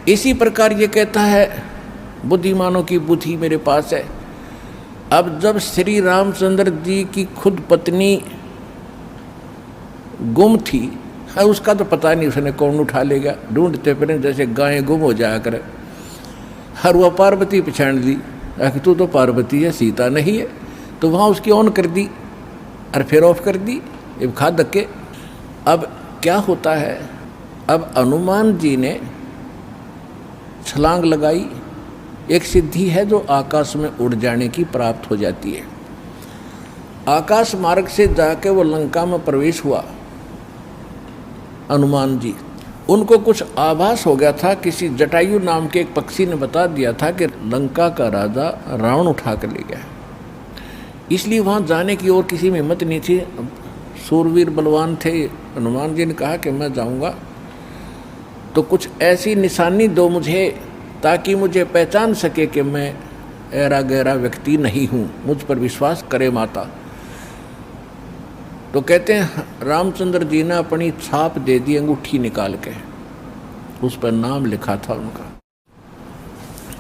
इसी प्रकार ये कहता है बुद्धिमानों की बुद्धि मेरे पास है। अब जब श्री रामचंद्र जी की खुद पत्नी गुम थी, उसका तो पता नहीं उसने कौन उठा लेगा, ढूंढते फिर जैसे गायें गुम हो जाया करे। हर वह पार्वती पहचान ली, तू तो पार्वती है, सीता नहीं है। तो वहाँ उसकी ऑन कर दी और फिर ऑफ कर दी, ये खा धक्के। अब क्या होता है, अब हनुमान जी ने छलांग लगाई। एक सिद्धि है जो आकाश में उड़ जाने की प्राप्त हो जाती है। आकाश मार्ग से जाके वो लंका में प्रवेश हुआ हनुमान जी। उनको कुछ आभास हो गया था, किसी जटायु नाम के एक पक्षी ने बता दिया था कि लंका का राजा रावण उठा कर ले गया। इसलिए वहाँ जाने की और किसी में हिम्मत नहीं थी। सूरवीर बलवान थे। हनुमान जी ने कहा कि मैं जाऊँगा तो कुछ ऐसी निशानी दो मुझे ताकि मुझे पहचान सके कि मैं ऐरा गहरा व्यक्ति नहीं हूँ, मुझ पर विश्वास करे माता। तो कहते हैं रामचंद्र जी ने अपनी छाप दे दी, अंगूठी निकाल के, उस पर नाम लिखा था उनका,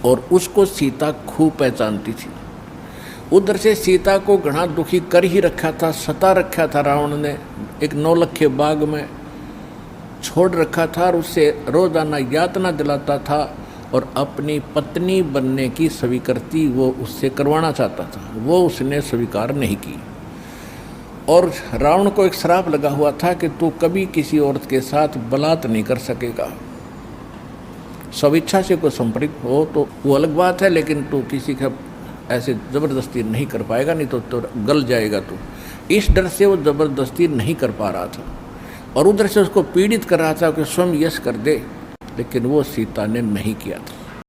और उसको सीता खूब पहचानती थी। उधर से सीता को घना दुखी कर ही रखा था, सता रखा था रावण ने, एक नौलखे बाग में छोड़ रखा था और उससे रोजाना यातना दिलाता था और अपनी पत्नी बनने की स्वीकृति वो उससे करवाना चाहता था। वो उसने स्वीकार नहीं की और रावण को एक श्राप लगा हुआ था कि तू कभी किसी औरत के साथ बलात् नहीं कर सकेगा। स्वेच्छा से कोई संपर्क हो तो वो अलग बात है, लेकिन तू किसी का ऐसे ज़बरदस्ती नहीं कर पाएगा, नहीं तो गल जाएगा तू। इस डर से वो ज़बरदस्ती नहीं कर पा रहा था और उधर से उसको पीड़ित कर रहा था कि स्वयं यश कर दे, लेकिन वो सीता ने नहीं किया था।